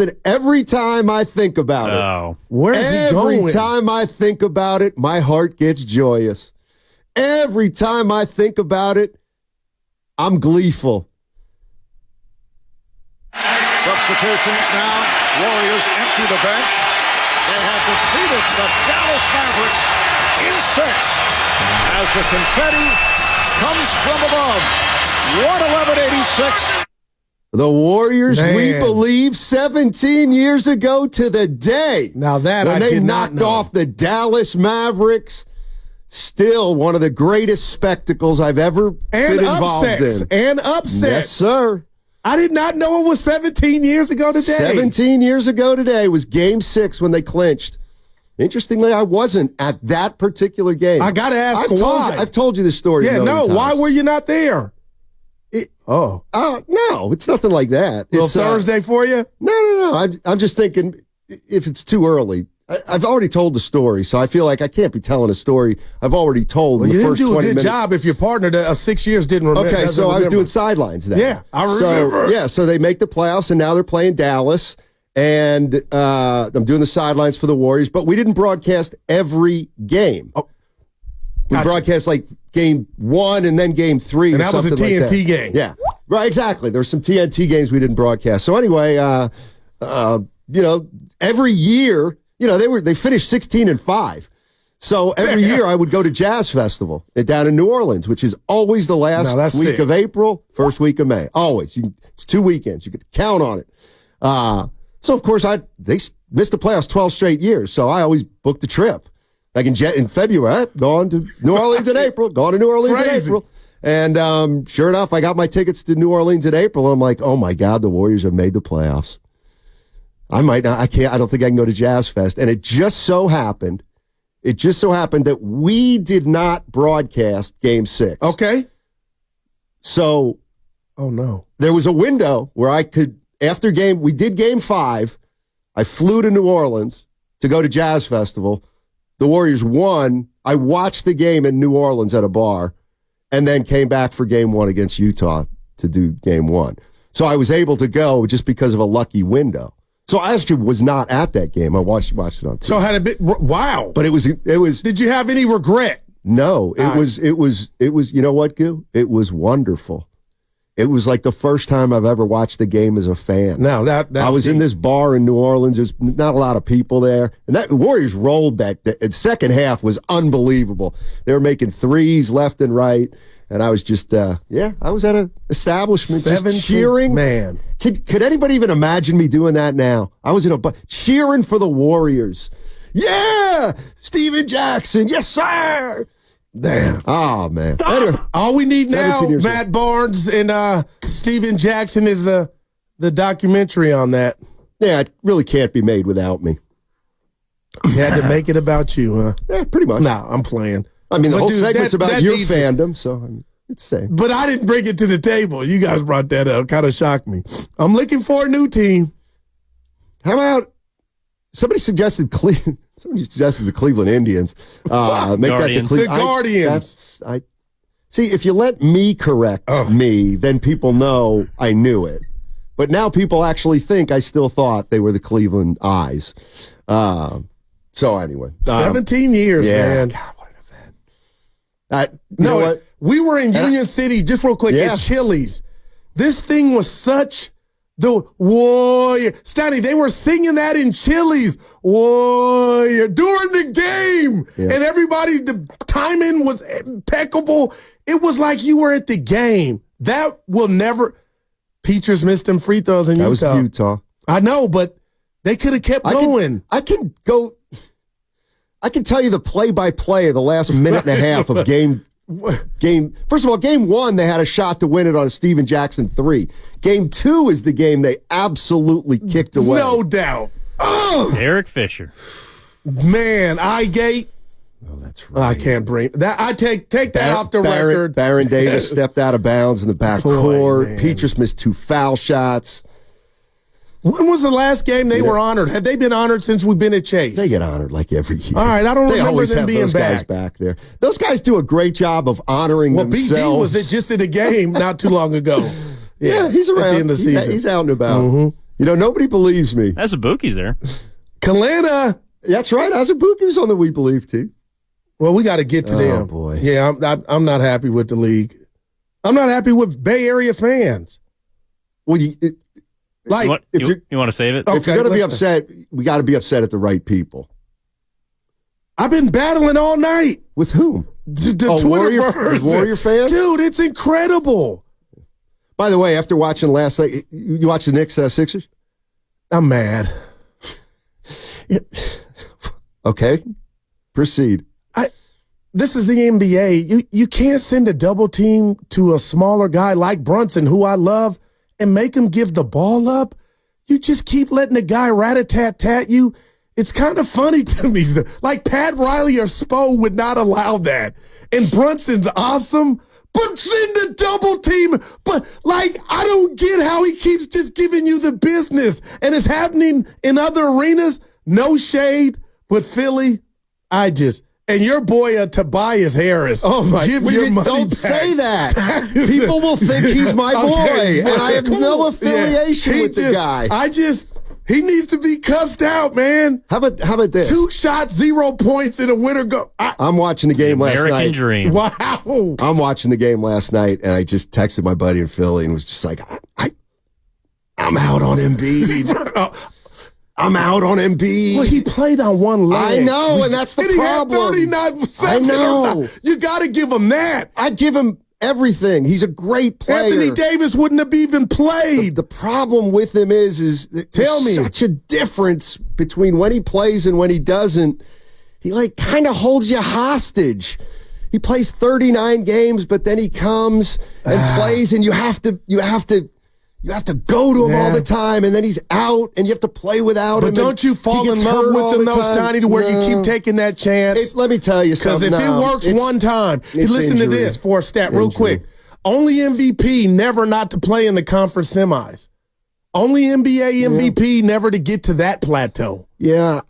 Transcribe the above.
something every time I think about it. Oh. Where is he going? Every time I think about it, my heart gets joyous. Every time I think about it, I'm gleeful. Substitutions now. Warriors empty the bench. They have defeated the Dallas Mavericks in 6 as the confetti comes from above. 111-86. The Warriors, Man. we believe, 17 years ago to the day. Now that when I they did not knocked know. off the Dallas Mavericks. Still one of the greatest spectacles I've ever been involved in. And upsets. Yes, sir. I did not know it was 17 years ago today. 17 years ago today was Game 6 when they clinched. Interestingly, I wasn't at that particular game. I got to ask why. I've told you this story. Yeah, no. times. Why were you not there? No, it's nothing like that. Little It's Thursday for you? No. I'm just thinking if it's too early. I've already told the story, so I feel like I can't be telling a story I've already told in the first 20 minutes. You didn't do a good job if your partner of 6 years didn't remember. Okay, so I was doing sidelines then. Yeah, I remember. So they make the playoffs, and now they're playing Dallas, and I'm doing the sidelines for the Warriors, but we didn't broadcast every game. Oh, we broadcast like game 1 and then game 3 and or something like that. And that was a TNT game. Yeah, right, exactly. There's some TNT games we didn't broadcast. So anyway, every year, they finished 16-5. So every year I would go to Jazz Festival down in New Orleans, which is always the last week of April, first week of May. Always. It's 2 weekends. You could count on it. So, of course, they missed the playoffs 12 straight years, so I always booked a trip. Like in February, going to New Orleans in April, going to New Orleans in April. And sure enough, I got my tickets to New Orleans in April, and I'm like, oh, my God, the Warriors have made the playoffs. I might not. I don't think I can go to Jazz Fest. And it just so happened that we did not broadcast Game 6. Okay. So, oh no, there was a window where I could, we did Game 5. I flew to New Orleans to go to Jazz Festival. The Warriors won. I watched the game in New Orleans at a bar, and then came back for Game 1 against Utah to do Game 1. So I was able to go just because of a lucky window. So I actually was not at that game. I watched it on TV. So had a bit. Wow. But it was. Did you have any regret? No. It was. You know what, Goo? It was wonderful. It was like the first time I've ever watched the game as a fan. No, that's I was in this bar in New Orleans. There's not a lot of people there, and the Warriors rolled that. The second half was unbelievable. They were making threes left and right. And I was just, I was at an establishment just cheering. Man. Could anybody even imagine me doing that now? I was cheering for the Warriors. Yeah! Steven Jackson. Yes, sir! Damn. Oh, man. Anyway, all we need now, Matt Barnes and Steven Jackson, is the documentary on that. Yeah, it really can't be made without me. You had to make it about you, huh? Yeah, pretty much. No, I'm playing. I mean, the whole segment's about your fandom, so it's the same. But I didn't bring it to the table. You guys brought that up. Kind of shocked me. I'm looking for a new team. How about somebody suggested the Cleveland Indians? Make Guardians. that the Guardians. See, if you let me correct me, then people know I knew it. But now people actually think I still thought they were the Cleveland Eyes. So anyway. 17 years, man. God, what an event. We were in Union City, just real quick, at Chili's. This thing was such the Warrior. Stein, they were singing that in Chili's. Warrior. During the game. Yeah. And everybody, the timing was impeccable. It was like you were at the game. That will never. Peters missed them free throws in Utah. That was Utah. I know, but they could have kept going. I can tell you the play-by-play of the last minute and a half of game. First of all, Game 1, they had a shot to win it on a Steven Jackson 3. Game 2 is the game they absolutely kicked away. No doubt. Eric Fisher. Man, Igate. Oh, that's right. I can't bring that. I take that off the record. Baron Davis stepped out of bounds in the backcourt. Peters missed 2 foul shots. When was the last game they were honored? Have they been honored since we've been at Chase? They get honored like every year. All right, I don't remember them being those guys back there. Those guys do a great job of honoring themselves. BD was just at a game not too long ago. Yeah, he's around. At the end of the season. He's out and about. Mm-hmm. Nobody believes me. Azubuike's there. Kalina. That's right. Azubuike was on the We Believe team. Well, we got to get to them. Oh, boy. Yeah, I'm not happy with the league. I'm not happy with Bay Area fans. Well, you want to save it? If you're going to be upset, we got to be upset at the right people. I've been battling all night. With whom? The Twitterverse. Warrior fans? Dude, it's incredible. By the way, after watching last night, you watched the Knicks Sixers? I'm mad. Okay. Proceed. This is the NBA. You can't send a double team to a smaller guy like Brunson, who I love, and make him give the ball up. You just keep letting the guy rat-a-tat-tat you. It's kind of funny to me. Like Pat Riley or Spo would not allow that. And Brunson's awesome, but send a double team. But, I don't get how he keeps just giving you the business. And it's happening in other arenas. No shade, but Philly, and your boy Tobias Harris. Oh, my God. Don't say that. People will think he's my boy. And I have no affiliation with the guy. He needs to be cussed out, man. How about this? 2 shots, 0 points in a winter go. I'm watching the game last night. American dream. Wow. I'm watching the game last night, and I just texted my buddy in Philly and was just like, I'm out on Embiid. I'm out on Embiid. Well, he played on one leg. I know, and that's the problem. He had 39-7. I know. You got to give him that. I give him everything. He's a great player. Anthony Davis wouldn't have even played. The problem with him is there's such a difference between when he plays and when he doesn't. He kind of holds you hostage. He plays 39 games, but then he comes and plays, and you have to go to him all the time, and then he's out, and you have to play without him. But don't you fall in love with him, though, Steiny, to where you keep taking that chance? Let me tell you something. Because if it works one time, listen to this for a stat real quick. Only MVP never not to play in the conference semis. Only NBA MVP never to get to that plateau. Yeah,